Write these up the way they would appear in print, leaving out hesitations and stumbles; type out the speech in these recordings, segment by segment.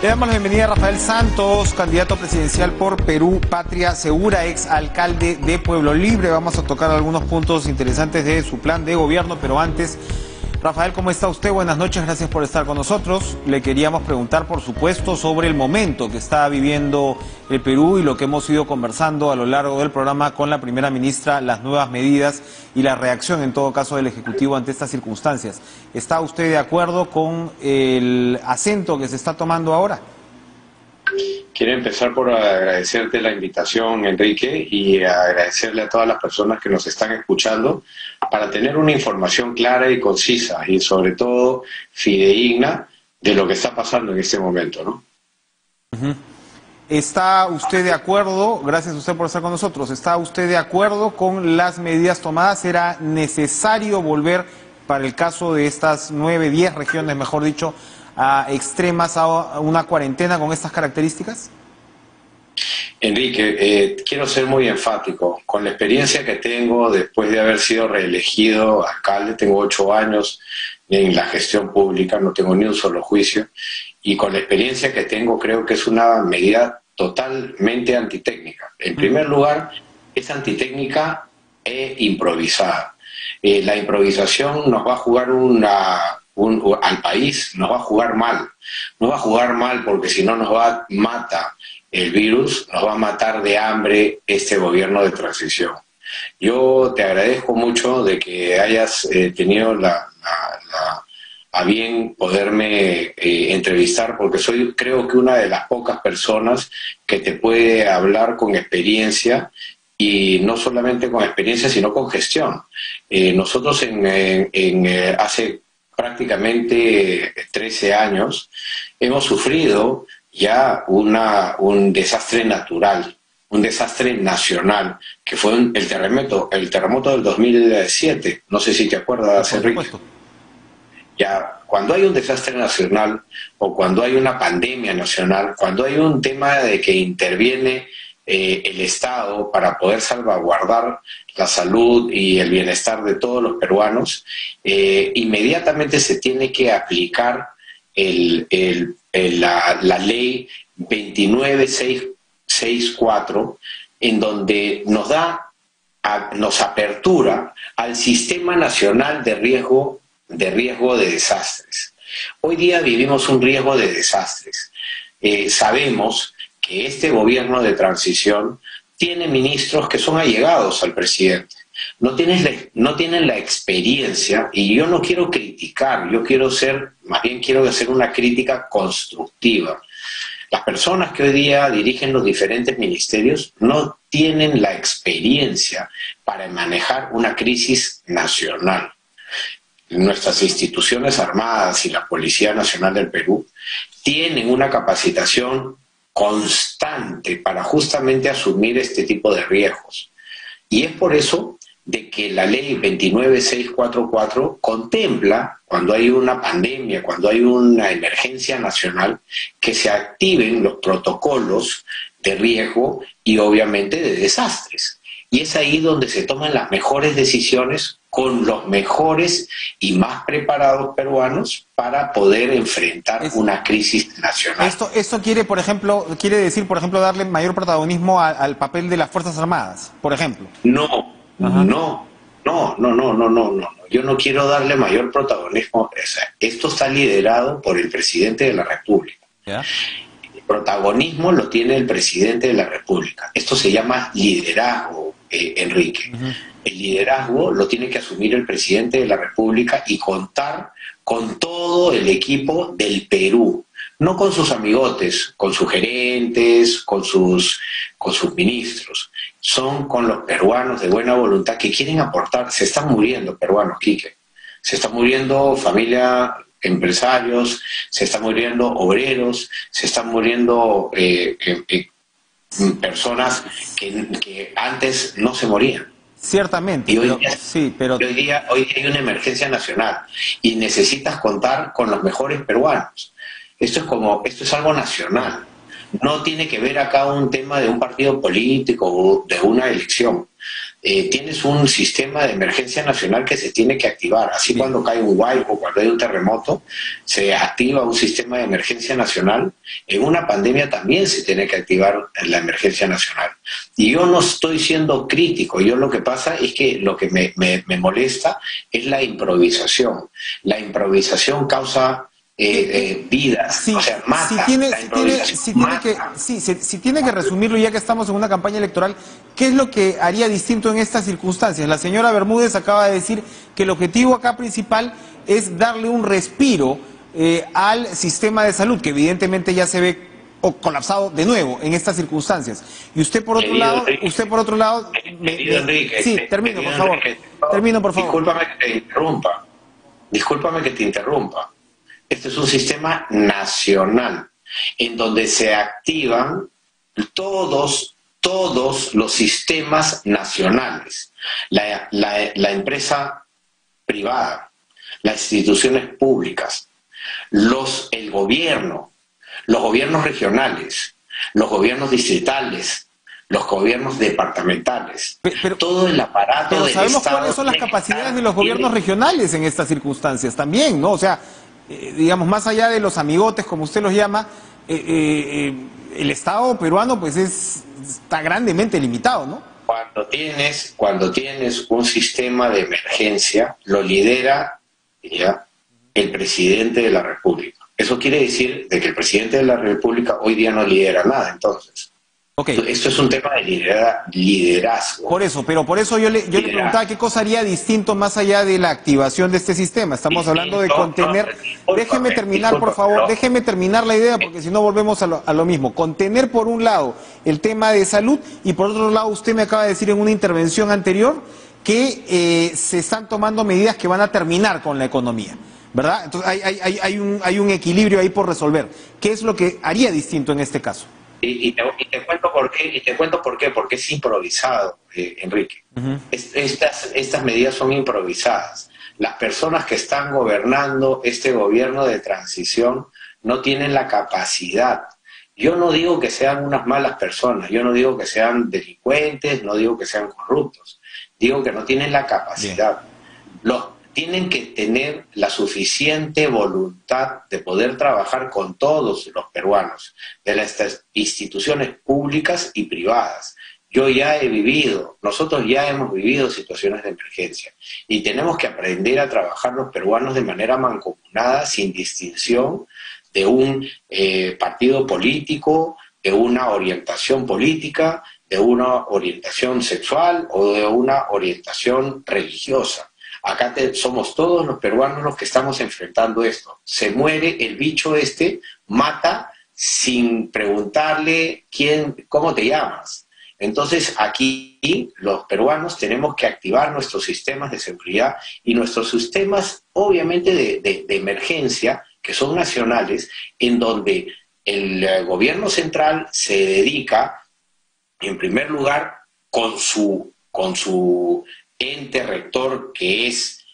Le damos la bienvenida a Rafael Santos, candidato presidencial por Perú Patria Segura, ex alcalde de Pueblo Libre. Vamos a tocar algunos puntos interesantes de su plan de gobierno, pero antes, Rafael, ¿cómo está usted? Buenas noches, gracias por estar con nosotros. Le queríamos preguntar, por supuesto, sobre el momento que está viviendo el Perú y lo que hemos ido conversando a lo largo del programa con la primera ministra, las nuevas medidas y la reacción, en todo caso, del Ejecutivo ante estas circunstancias. ¿Está usted de acuerdo con el acento que se está tomando ahora? Quiero empezar por agradecerte la invitación, Enrique, y agradecerle a todas las personas que nos están escuchando para tener una información clara y concisa y sobre todo fidedigna de lo que está pasando en este momento, ¿no? ¿Está usted de acuerdo, gracias a usted por estar con nosotros, está usted de acuerdo con las medidas tomadas? ¿Era necesario volver, para el caso de estas 9, 10 regiones, mejor dicho, a extremas, a una cuarentena con estas características? Enrique, quiero ser muy enfático. Con la experiencia que tengo después de haber sido reelegido alcalde, tengo 8 años en la gestión pública, no tengo ni un solo juicio, y con la experiencia que tengo creo que es una medida totalmente antitécnica. En primer lugar, es antitécnica e improvisada. La improvisación nos va a jugar al país, nos va a jugar mal. Nos va a jugar mal porque si no mata el virus, nos va a matar de hambre este gobierno de transición. Yo te agradezco mucho de que hayas tenido a bien poderme entrevistar, porque soy, creo que una de las pocas personas que te puede hablar con experiencia, y no solamente con experiencia, sino con gestión. Nosotros hace prácticamente 13 años hemos sufrido ya un desastre natural, un desastre nacional, que fue el terremoto del 2007. No sé si te acuerdas, Enrique. Ya, cuando hay un desastre nacional o cuando hay una pandemia nacional, cuando hay un tema de que interviene el Estado para poder salvaguardar la salud y el bienestar de todos los peruanos, inmediatamente se tiene que aplicar la ley 29664, en donde nos apertura al Sistema Nacional de Riesgo de Desastres. Hoy día vivimos un riesgo de desastres. Sabemos que este gobierno de transición tiene ministros que son allegados al presidente. No tienen la experiencia, y yo no quiero criticar, más bien quiero hacer una crítica constructiva. Las personas que hoy día dirigen los diferentes ministerios no tienen la experiencia para manejar una crisis nacional. Nuestras instituciones armadas y la Policía Nacional del Perú tienen una capacitación constante para justamente asumir este tipo de riesgos. Y es por eso de que la ley 29644 contempla, cuando hay una pandemia, cuando hay una emergencia nacional, que se activen los protocolos de riesgo y obviamente de desastres. Y es ahí donde se toman las mejores decisiones con los mejores y más preparados peruanos para poder enfrentar una crisis nacional. Esto quiere decir, por ejemplo, darle mayor protagonismo al papel de las Fuerzas Armadas, por ejemplo. No. Yo no quiero darle mayor protagonismo. Esto está liderado por el presidente de la República. ¿Ya? El protagonismo lo tiene el presidente de la República. Esto se llama liderazgo, Enrique. El liderazgo lo tiene que asumir el presidente de la República y contar con todo el equipo del Perú, no con sus amigotes, con sus gerentes, con sus ministros. Son con los peruanos de buena voluntad que quieren aportar. Se están muriendo peruanos, Quique. Se están muriendo familia, empresarios, se están muriendo obreros, se están muriendo personas que antes no se morían. Ciertamente, y hoy día hay una emergencia nacional y necesitas contar con los mejores peruanos. Esto es algo nacional. No tiene que ver acá un tema de un partido político o de una elección. tienes un sistema de emergencia nacional que se tiene que activar. Así cuando cae un huaico, cuando hay un terremoto, se activa un sistema de emergencia nacional. En una pandemia también se tiene que activar la emergencia nacional. Y yo no estoy siendo crítico, yo lo que pasa es que lo que me molesta es la improvisación. La improvisación causa vidas, sí, o sea, mata. Si tiene que resumirlo, ya que estamos en una campaña electoral, ¿qué es lo que haría distinto en estas circunstancias? La señora Bermúdez acaba de decir que el objetivo acá principal es darle un respiro al sistema de salud, que evidentemente ya se ve colapsado de nuevo en estas circunstancias. Y usted por otro lado, sí, termino, por favor. Termino, por favor. Discúlpame que te interrumpa. Este es un sistema nacional en donde se activan todos los sistemas nacionales. La empresa privada, las instituciones públicas, el gobierno, los gobiernos regionales, los gobiernos distritales, los gobiernos departamentales, todo el aparato del Estado. Pero sabemos cuáles son las capacidades de los gobiernos regionales en estas circunstancias también, ¿no? O sea, digamos, más allá de los amigotes, como usted los llama, el Estado peruano pues está grandemente limitado, ¿no? Cuando tienes un sistema de emergencia, lo lidera ¿ya? El presidente de la República. Eso quiere decir de que el presidente de la República hoy día no lidera nada, entonces. Okay. Esto es un tema de liderazgo. Por eso yo le preguntaba qué cosa haría distinto más allá de la activación de este sistema. Estamos hablando de contener. Déjeme terminar, por favor, déjeme terminar la idea, porque si no volvemos a lo mismo. Contener por un lado el tema de salud y por otro lado usted me acaba de decir en una intervención anterior que se están tomando medidas que van a terminar con la economía, ¿verdad? Entonces hay un equilibrio ahí por resolver. ¿Qué es lo que haría distinto en este caso? Y te cuento por qué, porque es improvisado, Enrique. Estas medidas son improvisadas. Las personas que están gobernando este gobierno de transición no tienen la capacidad. Yo no digo que sean unas malas personas, yo no digo que sean delincuentes, no digo que sean corruptos, digo que no tienen la capacidad. Tienen que tener la suficiente voluntad de poder trabajar con todos los peruanos, de las instituciones públicas y privadas. Nosotros ya hemos vivido situaciones de emergencia y tenemos que aprender a trabajar los peruanos de manera mancomunada, sin distinción de un partido político, de una orientación política, de una orientación sexual o de una orientación religiosa. Acá somos todos los peruanos los que estamos enfrentando esto. Se muere el bicho mata sin preguntarle cómo te llamas. Entonces aquí los peruanos tenemos que activar nuestros sistemas de seguridad y nuestros sistemas obviamente de emergencia, que son nacionales, en donde el gobierno central se dedica, en primer lugar, con su ente rector, que es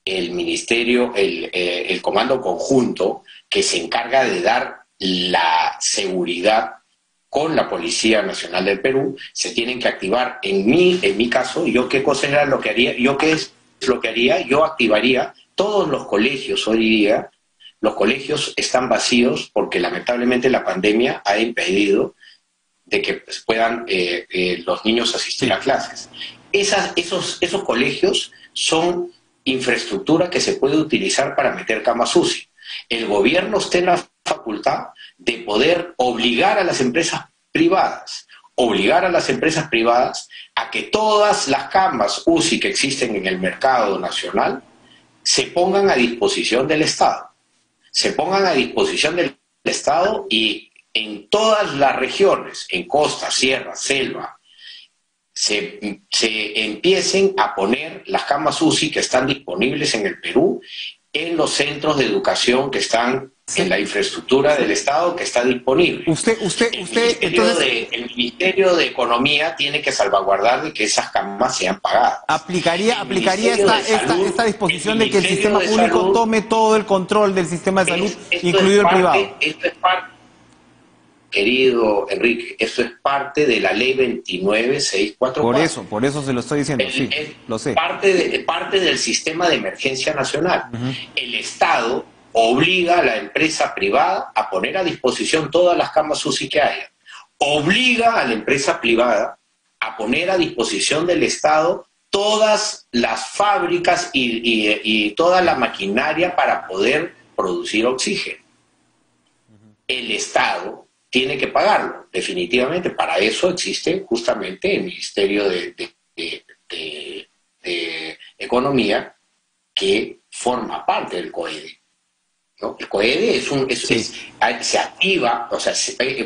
el ministerio, el comando conjunto, que se encarga de dar la seguridad con la Policía Nacional del Perú. Se tienen que activar, en mi caso, ¿yo qué cosa era lo que haría? ¿Yo qué es lo que haría? Yo activaría todos los colegios hoy día. Los colegios están vacíos porque lamentablemente la pandemia ha impedido de que puedan los niños asistir a clases. Esos colegios son infraestructura que se puede utilizar para meter camas UCI. El gobierno está en la facultad de poder obligar a las empresas privadas a que todas las camas UCI que existen en el mercado nacional se pongan a disposición del Estado. Y en todas las regiones, en costa, sierra, selva, se empiecen a poner las camas UCI que están disponibles en el Perú en los centros de educación que están en la infraestructura del Estado que está disponible. El Ministerio de Economía tiene que salvaguardar de que esas camas sean pagadas. ¿Aplicaría esta disposición de que el sistema público tome todo el control del sistema de salud, incluido el privado? querido Enrique, eso es parte de la ley 29644. Por eso se lo estoy diciendo, sí, lo sé. Parte del sistema de emergencia nacional. El Estado obliga a la empresa privada a poner a disposición todas las camas UCI que haya. Obliga a la empresa privada a poner a disposición del Estado todas las fábricas y toda la maquinaria para poder producir oxígeno. El Estado tiene que pagarlo, definitivamente. Para eso existe justamente el Ministerio de Economía, que forma parte del COEDE, ¿no? El COEDE se activa, o sea,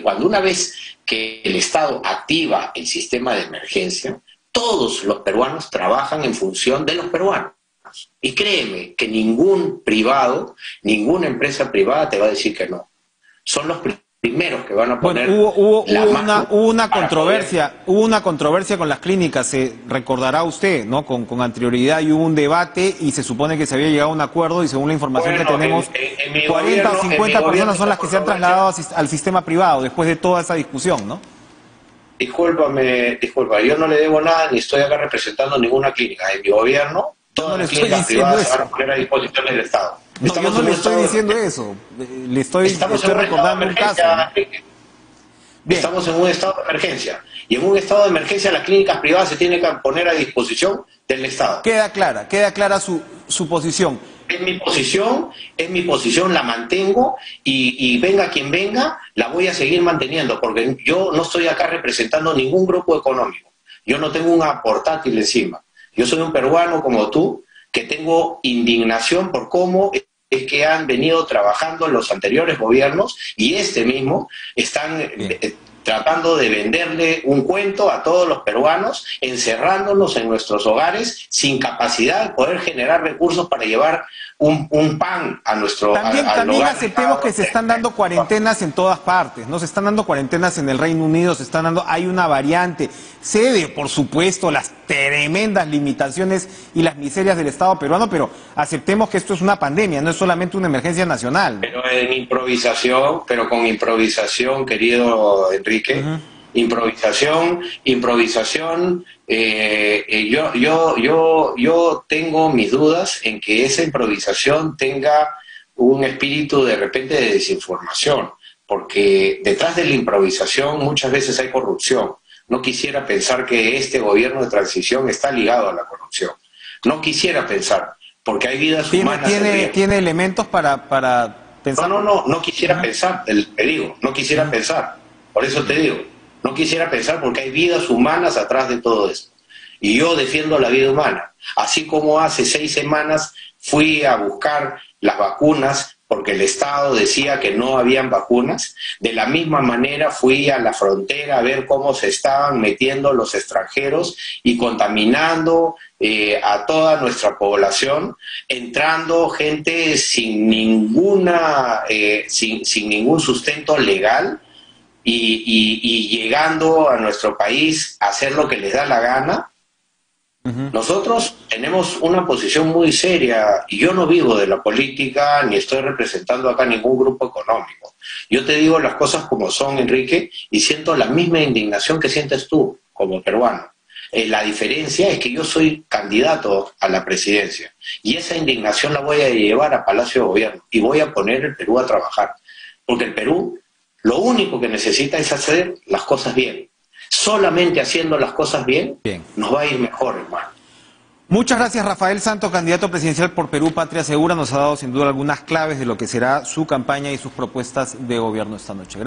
cuando una vez que el Estado activa el sistema de emergencia, todos los peruanos trabajan en función de los peruanos. Y créeme que ningún privado, ninguna empresa privada te va a decir que no. Son los primeros que van a poner. Bueno, hubo una controversia con las clínicas, se recordará usted, ¿no? Con anterioridad, y hubo un debate y se supone que se había llegado a un acuerdo, y según la información que tenemos, 40 o 50 personas son las que se han trasladado al sistema privado después de toda esa discusión, ¿no? Disculpa, yo no le debo nada ni estoy acá representando ninguna clínica. En mi gobierno, todas las clínicas privadas se van a poner a disposición del Estado. No, yo no le estoy diciendo eso, le estoy recordando un caso, ¿no? Estamos en un estado de emergencia, y en un estado de emergencia las clínicas privadas se tienen que poner a disposición del Estado. Queda clara su posición. Es mi posición, la mantengo, y venga quien venga, la voy a seguir manteniendo, porque yo no estoy acá representando ningún grupo económico. Yo no tengo una portátil encima. Yo soy un peruano como tú, que tengo indignación por cómo es que han venido trabajando los anteriores gobiernos, y este mismo están tratando de venderle un cuento a todos los peruanos, encerrándonos en nuestros hogares sin capacidad de poder generar recursos para llevar un pan a nuestro También aceptemos que se están dando cuarentenas en todas partes, ¿no? Se están dando cuarentenas en el Reino Unido, hay una variante. Cede, por supuesto, las tremendas limitaciones y las miserias del Estado peruano, pero aceptemos que esto es una pandemia, no es solamente una emergencia nacional. Pero con improvisación, querido Enrique, improvisación. Yo tengo mis dudas en que esa improvisación tenga un espíritu de repente de desinformación, porque detrás de la improvisación muchas veces hay corrupción. No quisiera pensar que este gobierno de transición está ligado a la corrupción. No quisiera pensar, porque hay vidas humanas. ¿Tiene elementos para pensar? No quisiera pensar, te digo, no quisiera pensar. Por eso te digo, no quisiera pensar, porque hay vidas humanas atrás de todo esto. Y yo defiendo la vida humana. Así como hace 6 semanas fui a buscar las vacunas porque el Estado decía que no habían vacunas, de la misma manera fui a la frontera a ver cómo se estaban metiendo los extranjeros y contaminando a toda nuestra población, entrando gente sin ningún sustento legal, y llegando a nuestro país a hacer lo que les da la gana. Nosotros tenemos una posición muy seria, y yo no vivo de la política ni estoy representando acá ningún grupo económico. Yo te digo las cosas como son, Enrique, y siento la misma indignación que sientes tú como peruano. La diferencia es que yo soy candidato a la presidencia, y esa indignación la voy a llevar a Palacio de Gobierno y voy a poner el Perú a trabajar, porque el Perú lo único que necesita es hacer las cosas bien. Solamente haciendo las cosas bien, nos va a ir mejor, hermano. Muchas gracias, Rafael Santos, candidato presidencial por Perú Patria Segura. Nos ha dado sin duda algunas claves de lo que será su campaña y sus propuestas de gobierno esta noche. Gracias.